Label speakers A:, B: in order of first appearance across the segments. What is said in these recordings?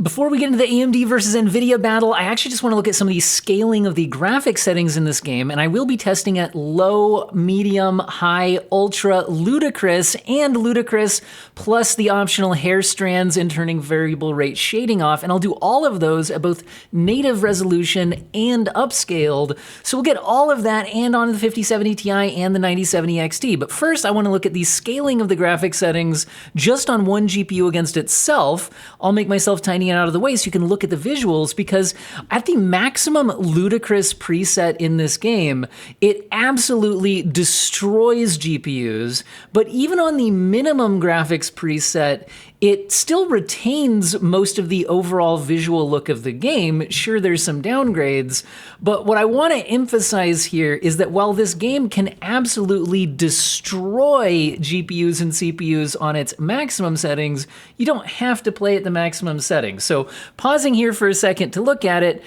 A: Before we get into the AMD versus NVIDIA battle, I actually just want to look at some of the scaling of the graphics settings in this game, and I will be testing at low, medium, high, ultra, Ludicrous, and Ludicrous, plus the optional hair strands and turning variable rate shading off, and I'll do all of those at both native resolution and upscaled, so we'll get all of that and on the 5070 Ti and the 9070 XT. But first, I want to look at the scaling of the graphics settings just on one GPU against itself. I'll make myself tiny and out of the way so you can look at the visuals, because at the maximum Ludicrous preset in this game, it absolutely destroys GPUs, but even on the minimum graphics preset, it still retains most of the overall visual look of the game. Sure, there's some downgrades, but what I want to emphasize here is that while this game can absolutely destroy GPUs and CPUs on its maximum settings, you don't have to play at the maximum settings. So pausing here for a second to look at it,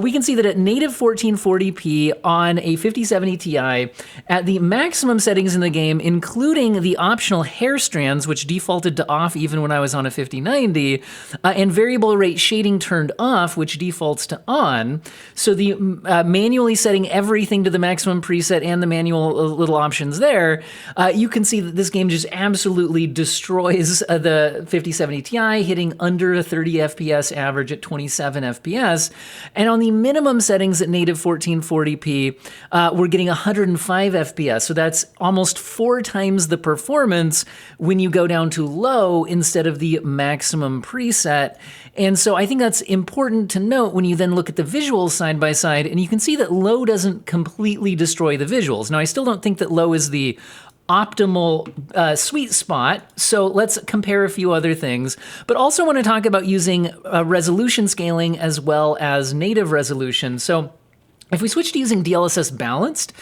A: we can see that at native 1440p on a 5070 Ti, at the maximum settings in the game, including the optional hair strands, which defaulted to off even when I was on a 5090, and variable rate shading turned off, which defaults to on. So the manually setting everything to the maximum preset and the manual little options there, you can see that this game just absolutely destroys the 5070 Ti, hitting under a 30 FPS average at 27 FPS. And on the minimum settings at native 1440p, we're getting 105 FPS. So that's almost 4 times the performance when you go down to low instead of the maximum preset. And so I think that's important to note when you then look at the visuals side by side, and you can see that low doesn't completely destroy the visuals. Now, I still don't think that low is the optimal sweet spot, so let's compare a few other things, but also want to talk about using resolution scaling as well as native resolution. So if we switch to using DLSS balanced,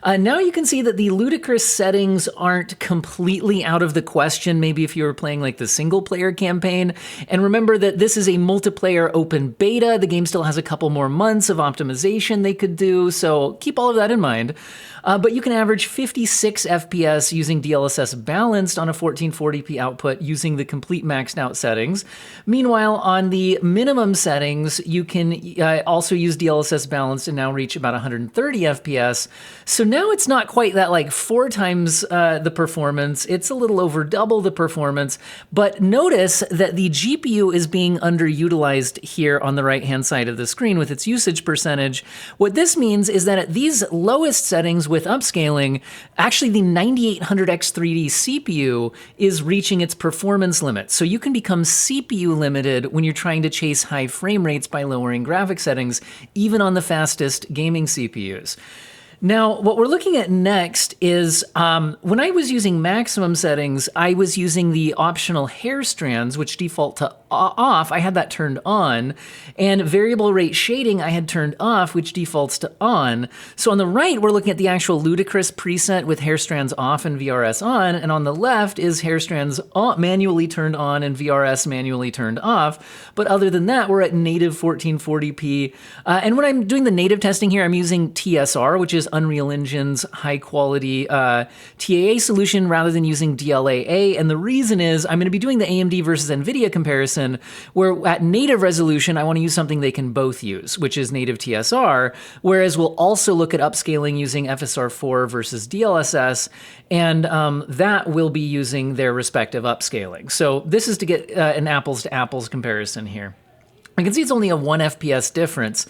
A: now you can see that the Ludicrous settings aren't completely out of the question, maybe if you were playing like the single player campaign. And remember that this is a multiplayer open beta. The game still has a couple more months of optimization they could do, so keep all of that in mind. But you can average 56 FPS using DLSS balanced on a 1440p output using the complete maxed out settings. Meanwhile, on the minimum settings, you can also use DLSS balanced and now reach about 130 FPS. So now it's not quite that like 4 times the performance, it's a little over double the performance, but notice that the GPU is being underutilized here on the right-hand side of the screen with its usage percentage. What this means is that at these lowest settings with upscaling, actually the 9800X3D CPU is reaching its performance limit. So you can become CPU limited when you're trying to chase high frame rates by lowering graphic settings, even on the fastest gaming CPUs. Now, what we're looking at next is when I was using maximum settings, I was using the optional hair strands, which default to off. I had that turned on, and variable rate shading I had turned off, which defaults to on. So on the right, we're looking at the actual Ludicrous preset with hair strands off and VRS on, and on the left is hair strands manually turned on and VRS manually turned off. But other than that, we're at native 1440p. And when I'm doing the native testing here, I'm using TSR, which is Unreal Engine's high-quality TAA solution rather than using DLAA. And the reason is I'm going to be doing the AMD versus NVIDIA comparison, where at native resolution, I want to use something they can both use, which is native TSR, whereas we'll also look at upscaling using FSR 4 versus DLSS, and that will be using their respective upscaling. So this is to get an apples-to-apples comparison here. I can see it's only a 1 FPS difference.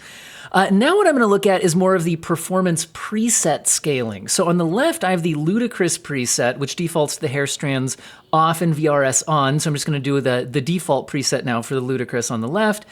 A: Now what I'm going to look at is more of the performance preset scaling. So on the left, I have the Ludicrous preset, which defaults to the hair strands off and VRS on. So I'm just going to do the default preset now for the Ludicrous on the left.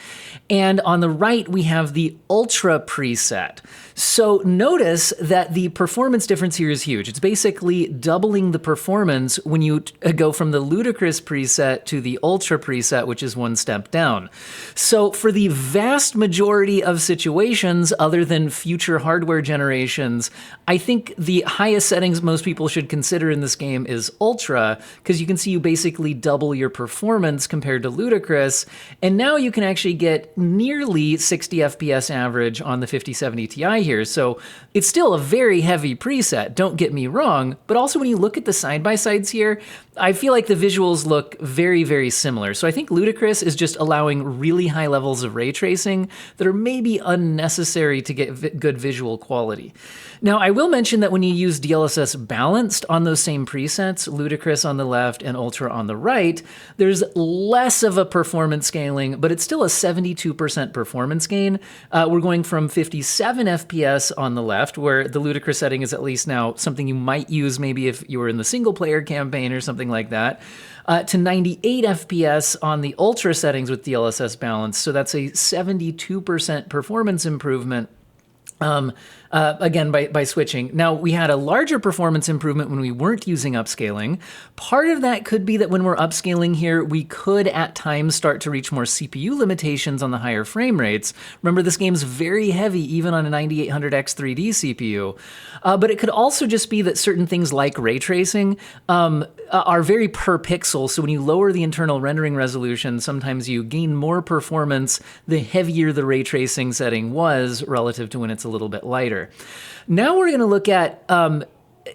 A: And on the right, we have the Ultra preset. So notice that the performance difference here is huge. It's basically doubling the performance when you go from the Ludicrous preset to the Ultra preset, which is 1 step down. So for the vast majority of situations, other than future hardware generations, I think the highest settings most people should consider in this game is Ultra, because you can can see you basically double your performance compared to Ludicrous, and now you can actually get nearly 60 FPS average on the 5070 Ti here. So it's still a very heavy preset, don't get me wrong, but also when you look at the side-by-sides here, I feel like the visuals look very, very similar. So I think Ludicrous is just allowing really high levels of ray tracing that are maybe unnecessary to get good visual quality. Now, I will mention that when you use DLSS balanced on those same presets, Ludicrous on the left and Ultra on the right, there's less of a performance scaling, but it's still a 72% performance gain. We're going from 57 FPS on the left, where the Ludicrous setting is at least now something you might use maybe if you were in the single-player campaign or something like that, to 98 FPS on the Ultra settings with DLSS balance. So that's a 72% performance improvement. Again, by switching. Now, we had a larger performance improvement when we weren't using upscaling. Part of that could be that when we're upscaling here, we could at times start to reach more CPU limitations on the higher frame rates. Remember, this game's very heavy, even on a 9800X 3D CPU. But it could also just be that certain things like ray tracing are very per pixel. So when you lower the internal rendering resolution, sometimes you gain more performance the heavier the ray tracing setting was relative to when it's a little bit lighter. Now we're going to look at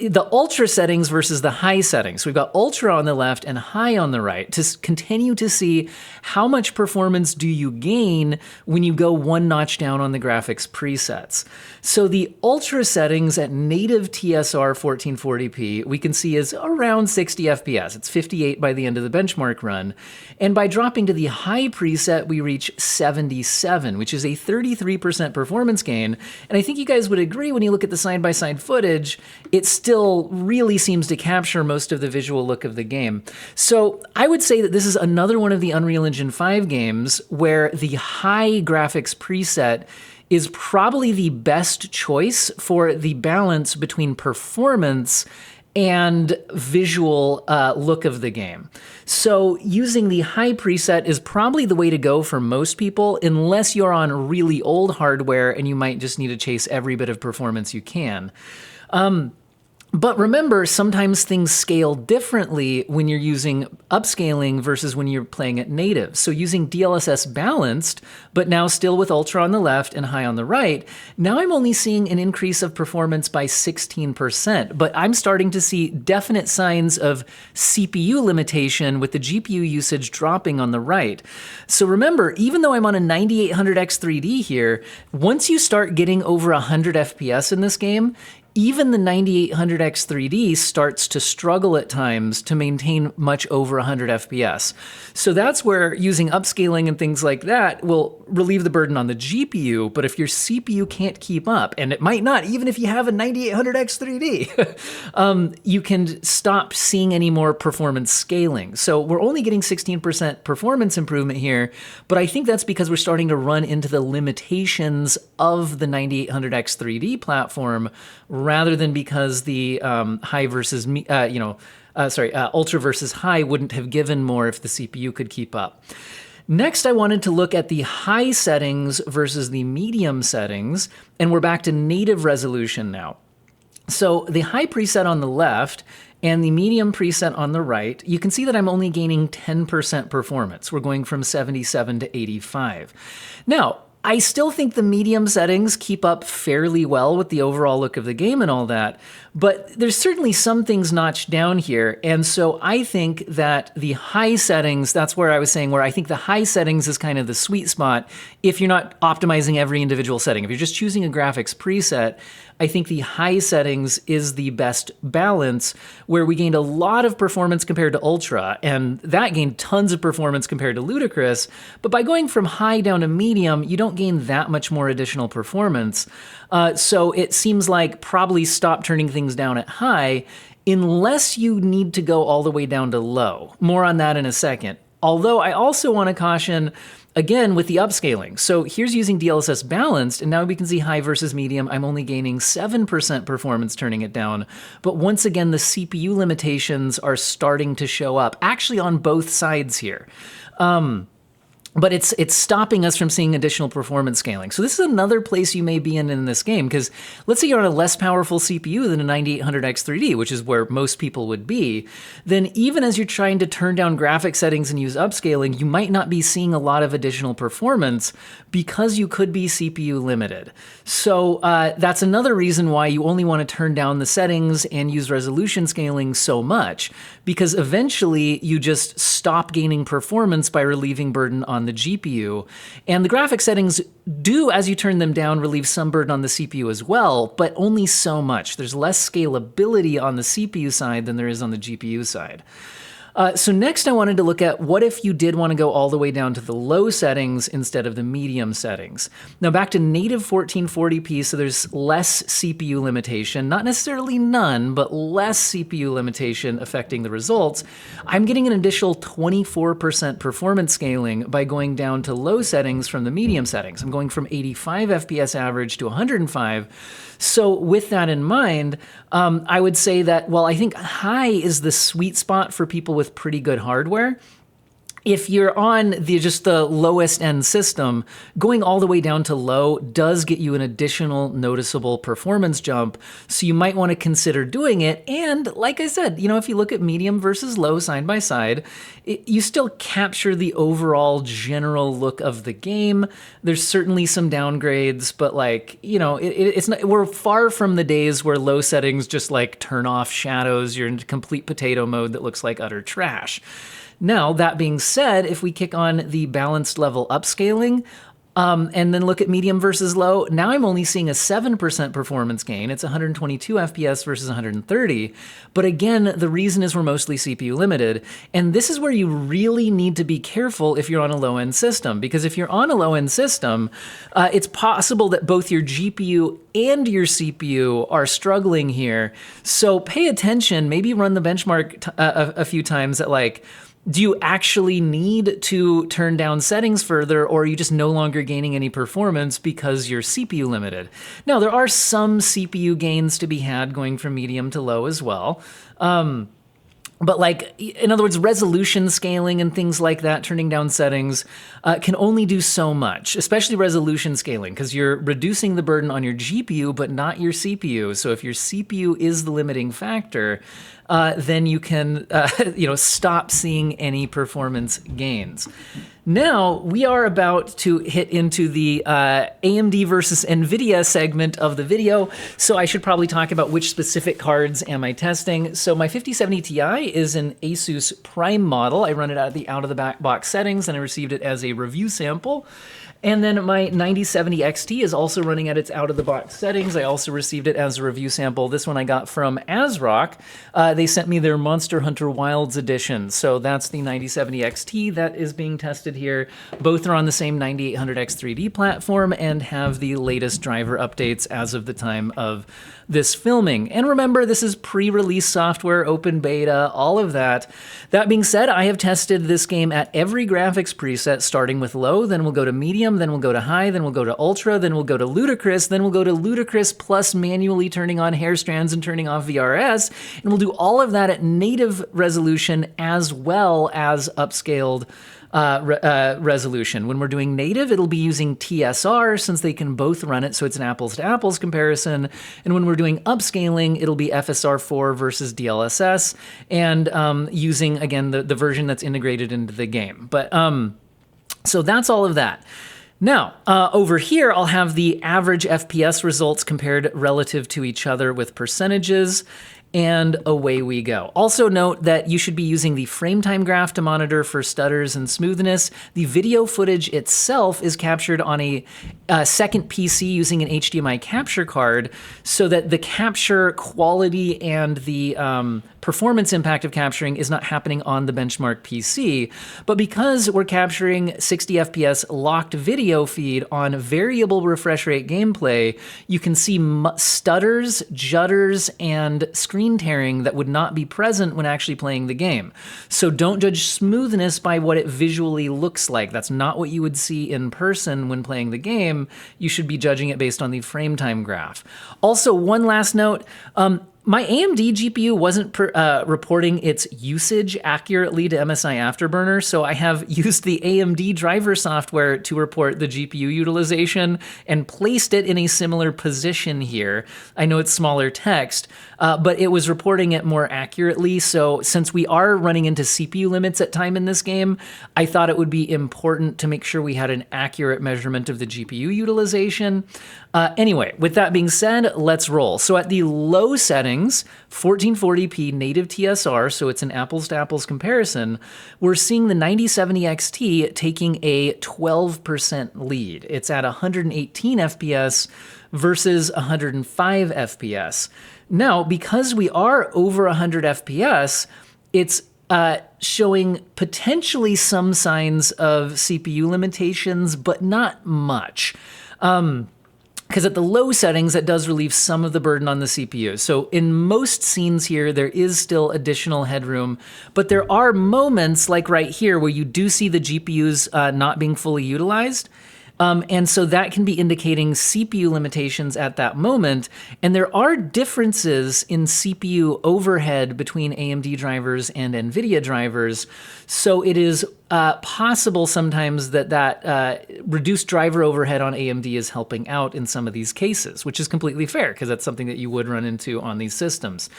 A: the Ultra settings versus the high settings. So we've got Ultra on the left and high on the right to continue to see how much performance do you gain when you go one notch down on the graphics presets. So the Ultra settings at native TSR 1440p we can see is around 60 FPS. It's 58 by the end of the benchmark run. And by dropping to the high preset, we reach 77, which is a 33% performance gain. And I think you guys would agree when you look at the side-by-side footage, it's still really seems to capture most of the visual look of the game. So I would say that this is another one of the Unreal Engine 5 games where the high graphics preset is probably the best choice for the balance between performance and visual look of the game. So using the high preset is probably the way to go for most people, unless you're on really old hardware and you might just need to chase every bit of performance you can. But remember, sometimes things scale differently when you're using upscaling versus when you're playing at native. So using DLSS balanced, but now still with Ultra on the left and high on the right, now I'm only seeing an increase of performance by 16%, but I'm starting to see definite signs of CPU limitation with the GPU usage dropping on the right. So remember, even though I'm on a 9800X 3D here, once you start getting over 100 FPS in this game, even the 9800X 3D starts to struggle at times to maintain much over 100 FPS. So that's where using upscaling and things like that will relieve the burden on the GPU, but if your CPU can't keep up, and it might not, even if you have a 9800X 3D, you can stop seeing any more performance scaling. So we're only getting 16% performance improvement here, but I think that's because we're starting to run into the limitations of the 9800X 3D platform rather than because the high versus, Ultra versus high wouldn't have given more if the CPU could keep up. Next, I wanted to look at the high settings versus the medium settings, and we're back to native resolution now. So the high preset on the left and the medium preset on the right, you can see that I'm only gaining 10% performance. We're going from 77 to 85. Now, I still think the medium settings keep up fairly well with the overall look of the game and all that, but there's certainly some things notched down here, and so I think that the high settings, that's where I was saying where I think the high settings is kind of the sweet spot if you're not optimizing every individual setting. If you're just choosing a graphics preset, I think the high settings is the best balance, where we gained a lot of performance compared to Ultra, and that gained tons of performance compared to Ludicrous, but by going from high down to medium, you don't gain that much more additional performance. So it seems like probably stop turning things down at high unless you need to go all the way down to low. More on that in a second. Although I also want to caution, again, with the upscaling. So here's using DLSS balanced, and now we can see high versus medium. I'm only gaining 7% performance turning it down. But once again, the CPU limitations are starting to show up, actually on both sides here. but it's stopping us from seeing additional performance scaling. So this is another place you may be in this game, because let's say you're on a less powerful CPU than a 9800X3D, which is where most people would be, then even as you're trying to turn down graphic settings and use upscaling, you might not be seeing a lot of additional performance because you could be CPU limited. So that's another reason why you only want to turn down the settings and use resolution scaling so much, because eventually you just stop gaining performance by relieving burden on the GPU. And the graphic settings do, as you turn them down, relieve some burden on the CPU as well, but only so much. There's less scalability on the CPU side than there is on the GPU side. So next I wanted to look at what if you did want to go all the way down to the low settings instead of the medium settings. Now back to native 1440p, so there's less CPU limitation, not necessarily none, but less CPU limitation affecting the results. I'm getting an additional 24% performance scaling by going down to low settings from the medium settings. I'm going from 85 FPS average to 105. So with that in mind, I would say that while I think high is the sweet spot for people with pretty good hardware, if you're on just the lowest end system, going all the way down to low does get you an additional noticeable performance jump. So you might want to consider doing it. And like I said, if you look at medium versus low side by side, you still capture the overall general look of the game. There's certainly some downgrades, but it's not, we're far from the days where low settings just turn off shadows. You're in complete potato mode that looks like utter trash. Now, that being said, if we kick on the balanced level upscaling, and then look at medium versus low, now I'm only seeing a 7% performance gain. It's 122 FPS versus 130. But again, the reason is we're mostly CPU limited. And this is where you really need to be careful if you're on a low-end system. Because if you're on a low-end system, it's possible that both your GPU and your CPU are struggling here. So pay attention, maybe run the benchmark a few times at do you actually need to turn down settings further, or are you just no longer gaining any performance because you're CPU limited? Now, there are some CPU gains to be had going from medium to low as well. But in other words, resolution scaling and things like that, turning down settings, can only do so much, especially resolution scaling, because you're reducing the burden on your GPU, but not your CPU. So if your CPU is the limiting factor, then you can stop seeing any performance gains. Now, we are about to hit into the AMD versus NVIDIA segment of the video, so I should probably talk about which specific cards am I testing. So my 5070 Ti is an Asus Prime model. I run it out of the box settings, and I received it as a review sample. And then my 9070 XT is also running at its out-of-the-box settings. I also received it as a review sample. This one I got from ASRock. They sent me their Monster Hunter Wilds edition. So that's the 9070 XT that is being tested here. Both are on the same 9800X3D platform and have the latest driver updates as of the time of this filming. And remember, this is pre-release software, open beta, all of that. That being said, I have tested this game at every graphics preset, starting with low, then we'll go to medium, then we'll go to high, then we'll go to ultra, then we'll go to Ludicrous, then we'll go to Ludicrous plus manually turning on hair strands and turning off VRS, and we'll do all of that at native resolution as well as upscaled resolution. When we're doing native, it'll be using TSR since they can both run it, so it's an apples to apples comparison. And when we're doing upscaling, it'll be FSR 4 versus DLSS, and using, again, the version that's integrated into the game. But so that's all of that. Now, over here, I'll have the average FPS results compared relative to each other with percentages, and away we go. Also note that you should be using the frametime graph to monitor for stutters and smoothness. The video footage itself is captured on a second PC using an HDMI capture card, so that the capture quality and the performance impact of capturing is not happening on the benchmark PC. But because we're capturing 60 FPS locked video feed on variable refresh rate gameplay, you can see stutters, judders, and screen tearing that would not be present when actually playing the game. So don't judge smoothness by what it visually looks like. That's not what you would see in person when playing the game. You should be judging it based on the frame time graph. Also, one last note, My AMD GPU wasn't reporting its usage accurately to MSI Afterburner, so I have used the AMD driver software to report the GPU utilization and placed it in a similar position here. I know it's smaller text, but it was reporting it more accurately, so since we are running into CPU limits at time in this game, I thought it would be important to make sure we had an accurate measurement of the GPU utilization. Anyway, with that being said, let's roll. So at the low settings, 1440p native TSR, so it's an apples to apples comparison, we're seeing the 9070 XT taking a 12% lead. It's at 118 FPS versus 105 FPS. Now, because we are over 100 FPS, it's showing potentially some signs of CPU limitations, but not much. Because at the low settings, that does relieve some of the burden on the CPU. So in most scenes here, there is still additional headroom, but there are moments like right here where you do see the GPUs not being fully utilized. And so that can be indicating CPU limitations at that moment. And there are differences in CPU overhead between AMD drivers and NVIDIA drivers. So it is possible sometimes that reduced driver overhead on AMD is helping out in some of these cases, which is completely fair because that's something that you would run into on these systems.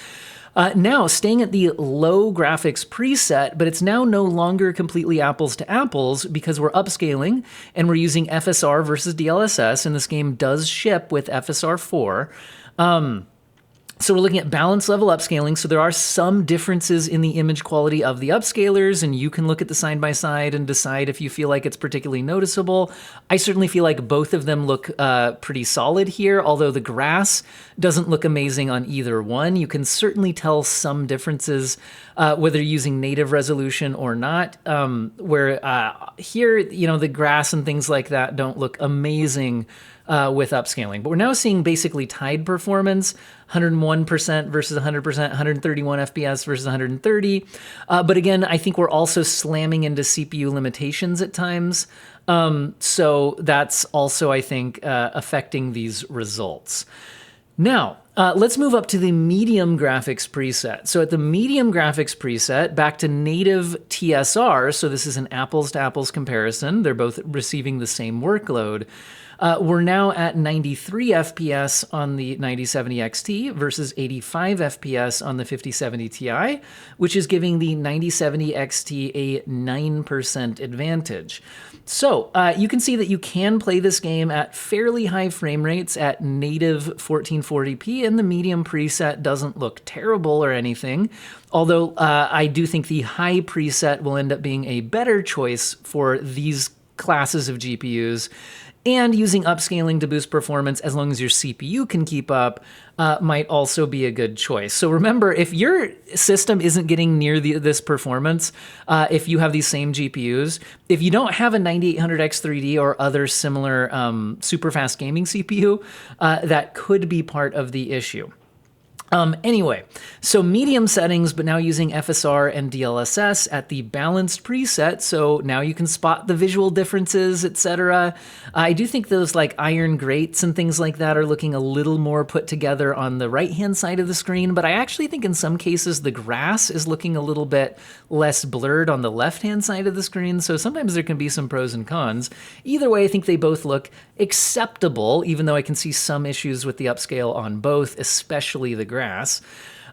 A: Now, staying at the low graphics preset, but it's now no longer completely apples to apples because we're upscaling and we're using FSR versus DLSS, and this game does ship with FSR 4. So we're looking at balance level upscaling, so there are some differences in the image quality of the upscalers, and you can look at the side-by-side and decide if you feel like it's particularly noticeable. I certainly feel like both of them look pretty solid here, although the grass doesn't look amazing on either one. You can certainly tell some differences whether you're using native resolution or not, where here, the grass and things like that don't look amazing with upscaling. But we're now seeing basically tied performance, 101% versus 100%, 131 FPS versus 130. But again, I think we're also slamming into CPU limitations at times. So that's also, I think, affecting these results. Now, let's move up to the medium graphics preset. So at the medium graphics preset, back to native TSR, so this is an apples to apples comparison. They're both receiving the same workload. We're now at 93 FPS on the 9070 XT versus 85 FPS on the 5070 Ti, which is giving the 9070 XT a 9% advantage. So you can see that you can play this game at fairly high frame rates at native 1440p, and the medium preset doesn't look terrible or anything, although I do think the high preset will end up being a better choice for these classes of GPUs. And using upscaling to boost performance, as long as your CPU can keep up, might also be a good choice. So remember, if your system isn't getting near this performance, if you have these same GPUs, if you don't have a 9800X3D or other similar super fast gaming CPU, that could be part of the issue. Anyway, so medium settings, but now using FSR and DLSS at the balanced preset, so now you can spot the visual differences, etc. I do think those like iron grates and things like that are looking a little more put together on the right-hand side of the screen, but I actually think in some cases the grass is looking a little bit less blurred on the left-hand side of the screen, so sometimes there can be some pros and cons. Either way, I think they both look acceptable, even though I can see some issues with the upscale on both, especially the grass.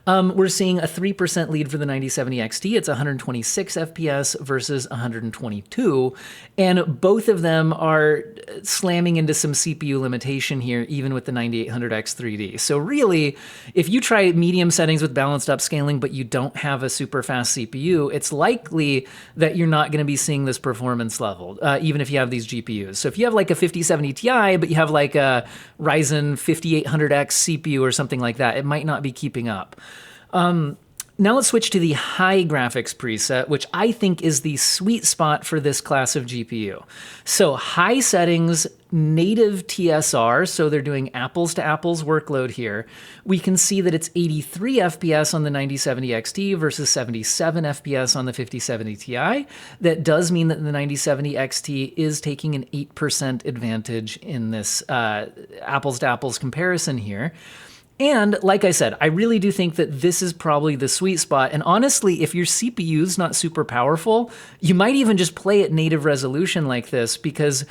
A: We're seeing a 3% lead for the 9070 XT. It's 126 FPS versus 122, and both of them are slamming into some CPU limitation here, even with the 9800X3D. So really, if you try medium settings with balanced upscaling, but you don't have a super fast CPU, it's likely that you're not going to be seeing this performance level, even if you have these GPUs. So if you have like a 5070 Ti, but you have like a Ryzen 5800X CPU or something like that, it might not be keeping up. Now let's switch to the high graphics preset, which I think is the sweet spot for this class of GPU. So high settings, native TSR, so they're doing apples to apples workload here. We can see that it's 83 FPS on the 9070 XT versus 77 FPS on the 5070 Ti. That does mean that the 9070 XT is taking an 8% advantage in this apples to apples comparison here. And like I said, I really do think that this is probably the sweet spot. And honestly, if your CPU's not super powerful, you might even just play at native resolution like this, because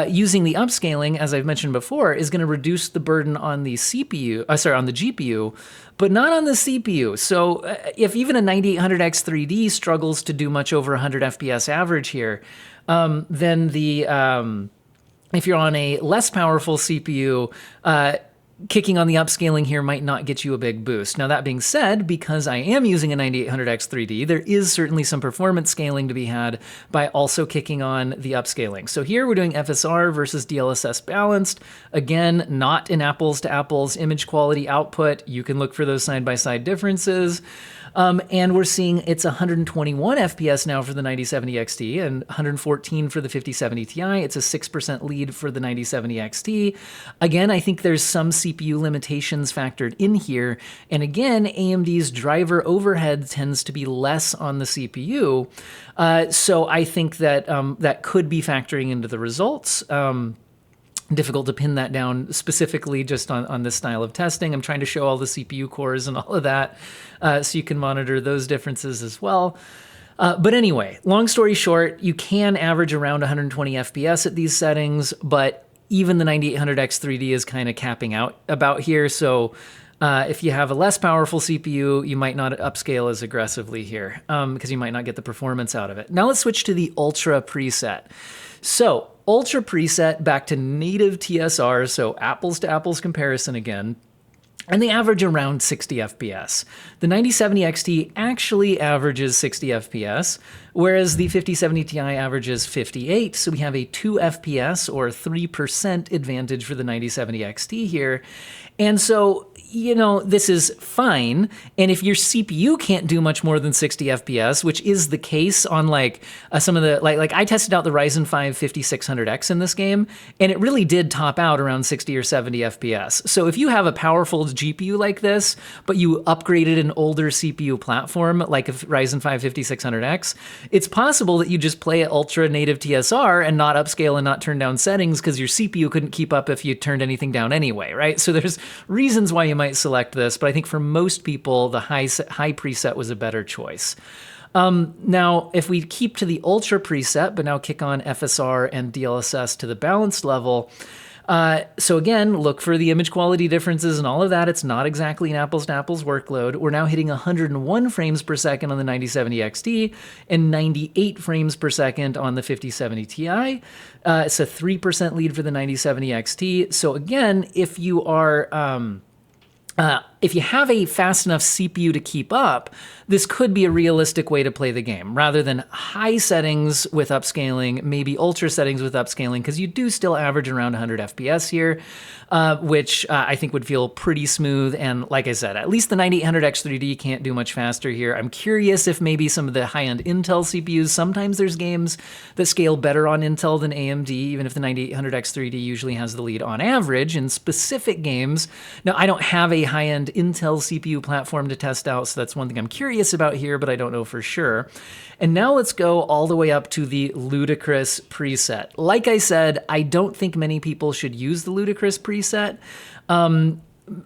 A: using the upscaling, as I've mentioned before, is going to reduce the burden on the on the GPU, but not on the CPU. So if even a 9800X 3D struggles to do much over 100 FPS average here, then if you're on a less powerful CPU, kicking on the upscaling here might not get you a big boost. Now, that being said, because I am using a 9800X 3D, there is certainly some performance scaling to be had by also kicking on the upscaling. So here we're doing FSR versus DLSS balanced. Again, not an apples to apples image quality output. You can look for those side-by-side differences. And we're seeing it's 121 FPS now for the 9070 XT and 114 for the 5070 Ti. It's a 6% lead for the 9070 XT. Again, I think there's some CPU limitations factored in here. And again, AMD's driver overhead tends to be less on the CPU. So I think that that could be factoring into the results. Difficult to pin that down specifically just on this style of testing. I'm trying to show all the CPU cores and all of that so you can monitor those differences as well. But anyway, long story short, you can average around 120 FPS at these settings, but even the 9800X 3D is kind of capping out about here. So if you have a less powerful CPU, you might not upscale as aggressively here because you might not get the performance out of it. Now let's switch to the Ultra preset. So Ultra preset back to native TSR, so apples to apples comparison again, and they average around 60 FPS. The 9070 XT actually averages 60 FPS, whereas the 5070 Ti averages 58, so we have a 2 FPS or 3% advantage for the 9070 XT here. And so, you know, this is fine. And if your CPU can't do much more than 60 FPS, which is the case on like some of the, like I tested out the Ryzen 5 5600X in this game, and it really did top out around 60 or 70 FPS. So if you have a powerful GPU like this, but you upgraded an older CPU platform, like a Ryzen 5 5600X, it's possible that you just play at ultra native TSR and not upscale and not turn down settings because your CPU couldn't keep up if you turned anything down anyway, right? So there's reasons why you might select this, but I think for most people, the high preset was a better choice. Now, if we keep to the Ultra preset, but now kick on FSR and DLSS to the balanced level, so again, look for the image quality differences and all of that. It's not exactly an apples to apples workload. We're now hitting 101 frames per second on the 9070 XT and 98 frames per second on the 5070 Ti. It's a 3% lead for the 9070 XT. So again, if you are if you have a fast enough CPU to keep up, this could be a realistic way to play the game, rather than high settings with upscaling, maybe ultra settings with upscaling, because you do still average around 100 FPS here, which I think would feel pretty smooth. And like I said, at least the 9800X 3D can't do much faster here. I'm curious if maybe some of the high-end Intel CPUs, sometimes there's games that scale better on Intel than AMD, even if the 9800X 3D usually has the lead on average in specific games. Now, I don't have a high-end Intel CPU platform to test out, so that's one thing I'm curious about here, but I don't know for sure. And now let's go all the way up to the Ludicrous preset. Like I said, I don't think many people should use the Ludicrous preset.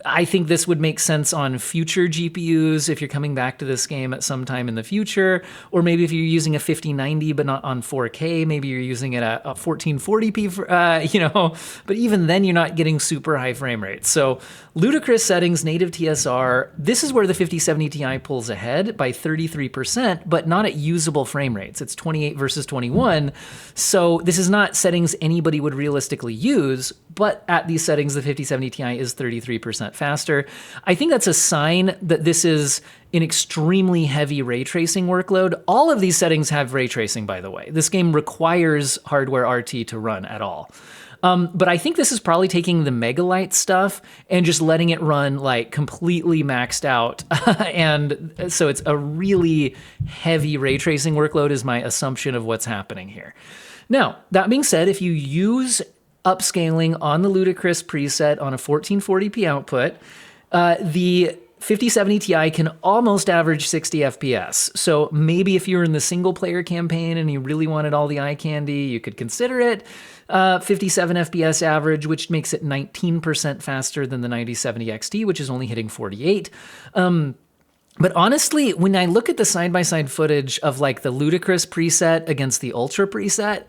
A: I think this would make sense on future GPUs if you're coming back to this game at some time in the future, or maybe if you're using a 5090 but not on 4K, maybe you're using it at 1440p, but even then you're not getting super high frame rates. So Ludicrous settings, native TSR, this is where the 5070 Ti pulls ahead by 33%, but not at usable frame rates. It's 28 versus 21. So this is not settings anybody would realistically use, but at these settings, the 5070 Ti is 33% faster. I think that's a sign that this is an extremely heavy ray tracing workload. All of these settings have ray tracing, by the way. This game requires hardware RT to run at all. But I think this is probably taking the Megalight stuff and just letting it run like completely maxed out. And so it's a really heavy ray tracing workload is my assumption of what's happening here. Now, that being said, if you use upscaling on the Ludicrous preset on a 1440p output, the 5070 Ti can almost average 60 FPS. So maybe if you were in the single player campaign and you really wanted all the eye candy, you could consider it. 57 FPS average, which makes it 19% faster than the 9070 XT, which is only hitting 48. But honestly, when I look at the side-by-side footage of like the Ludicrous preset against the Ultra preset,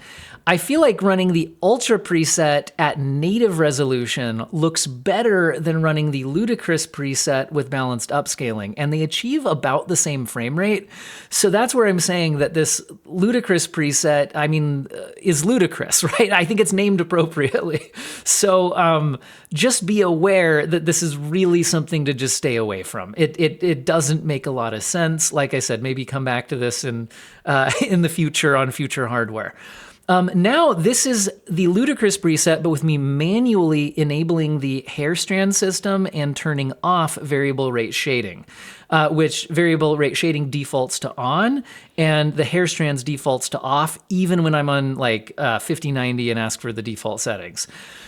A: I feel like running the Ultra preset at native resolution looks better than running the Ludicrous preset with balanced upscaling, and they achieve about the same frame rate. So that's where I'm saying that this Ludicrous preset, I mean, is ludicrous, right? I think it's named appropriately. So just be aware that this is really something to just stay away from. It doesn't make a lot of sense. Like I said, maybe come back to this in the future on future hardware. Now, this is the Ludicrous preset, but with me manually enabling the hair strand system and turning off variable rate shading, which variable rate shading defaults to on, and the hair strands defaults to off, even when I'm on like 5090 and ask for the default settings.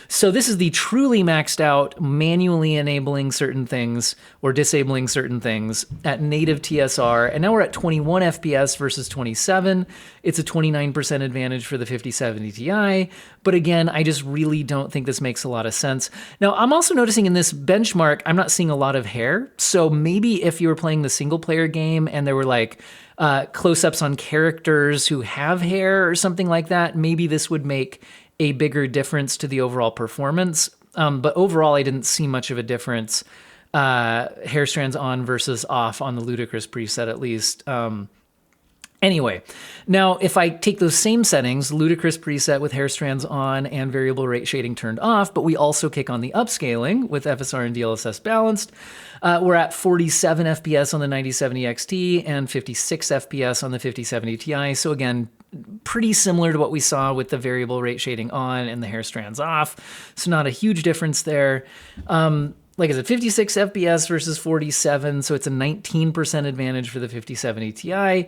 A: So this is the truly maxed out, manually enabling certain things or disabling certain things at native TSR. And now we're at 21 FPS versus 27. It's a 29% advantage for the 5070 Ti. But again, I just really don't think this makes a lot of sense. Now, I'm also noticing in this benchmark, I'm not seeing a lot of hair. So maybe if you were playing the single player game and there were like close-ups on characters who have hair or something like that, maybe this would make a bigger difference to the overall performance. But overall, I didn't see much of a difference, hair strands on versus off on the Ludicrous preset at least. Anyway, now if I take those same settings, Ludicrous preset with hair strands on and variable rate shading turned off, but we also kick on the upscaling with FSR and DLSS balanced, we're at 47 FPS on the 9070 XT and 56 FPS on the 5070 Ti. So again, pretty similar to what we saw with the variable rate shading on and the hair strands off. So not a huge difference there. Like I said, 56 FPS versus 47, so it's a 19% advantage for the 5070 Ti.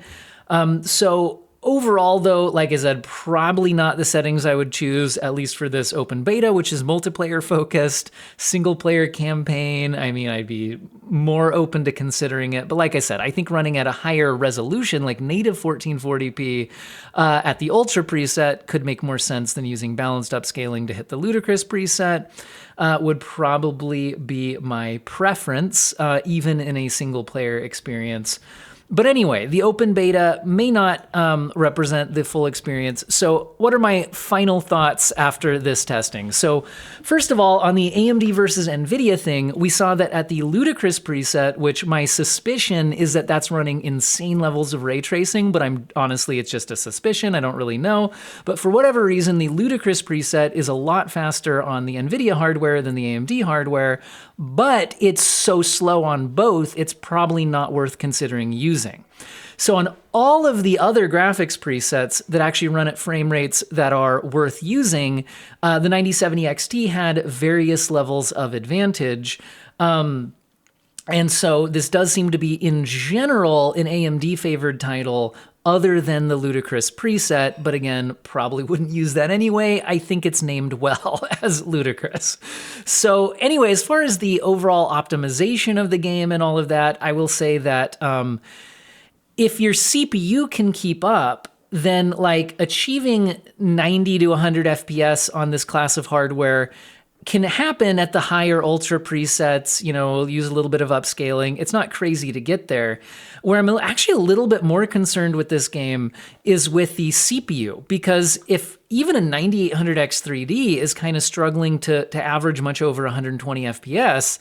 A: So overall, though, like I said, probably not the settings I would choose, at least for this open beta, which is multiplayer focused, single player campaign. I mean, I'd be more open to considering it. But like I said, I think running at a higher resolution, like native 1440p at the Ultra preset could make more sense than using balanced upscaling to hit the Ludicrous preset. Would probably be my preference, even in a single player experience. But anyway, the open beta may not represent the full experience. So what are my final thoughts after this testing? So first of all, on the AMD versus NVIDIA thing, we saw that at the Ludicrous preset, which my suspicion is that that's running insane levels of ray tracing, but honestly, it's just a suspicion. I don't really know. But for whatever reason, the Ludicrous preset is a lot faster on the NVIDIA hardware than the AMD hardware, but it's so slow on both, it's probably not worth considering using. So on all of the other graphics presets that actually run at frame rates that are worth using, the 9070 XT had various levels of advantage. And so this does seem to be, in general, an AMD favored title other than the Ludicrous preset, but again, probably wouldn't use that anyway. I think it's named well as Ludicrous. So anyway, as far as the overall optimization of the game and all of that, I will say that if your CPU can keep up, then like achieving 90 to 100 FPS on this class of hardware can happen at the higher Ultra presets, you know, use a little bit of upscaling. It's not crazy to get there. Where I'm actually a little bit more concerned with this game is with the CPU, because if even a 9800X3D is kind of struggling to average much over 120 FPS,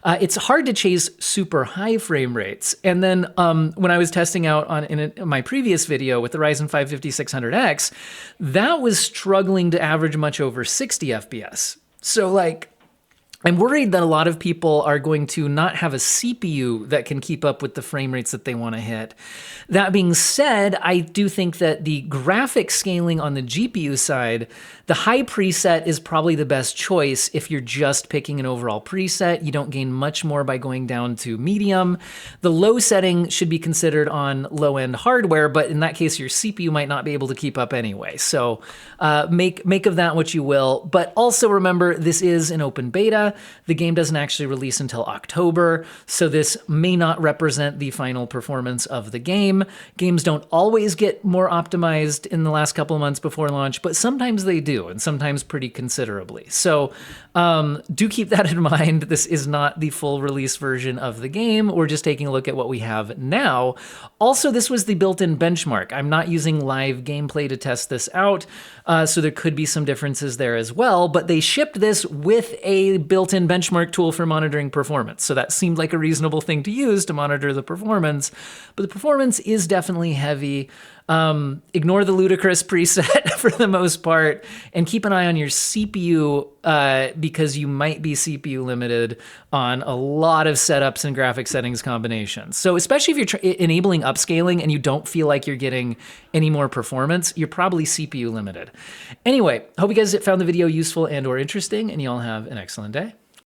A: it's hard to chase super high frame rates. And then when I was testing out in my previous video with the Ryzen 5 5600X, that was struggling to average much over 60 FPS. So like, I'm worried that a lot of people are going to not have a CPU that can keep up with the frame rates that they want to hit. That being said, I do think that the graphic scaling on the GPU side, the high preset is probably the best choice if you're just picking an overall preset. You don't gain much more by going down to medium. The low setting should be considered on low-end hardware, but in that case, your CPU might not be able to keep up anyway. So make of that what you will. But also remember, this is an open beta. beta. The game doesn't actually release until October, so this may not represent the final performance of the game. Games don't always get more optimized in the last couple of months before launch, but sometimes they do, and sometimes pretty considerably. So do keep that in mind. This is not the full release version of the game. We're just taking a look at what we have now. Also, this was the built-in benchmark. I'm not using live gameplay to test this out, so there could be some differences there as well, but they shipped this with a built-in benchmark tool for monitoring performance. So that seemed like a reasonable thing to use to monitor the performance, but the performance is definitely heavy. Ignore the Ludicrous preset for the most part, and keep an eye on your CPU because you might be CPU limited on a lot of setups and graphic settings combinations. So especially if you're enabling upscaling and you don't feel like you're getting any more performance, you're probably CPU limited. Anyway, hope you guys found the video useful and or interesting, and you all have an excellent day.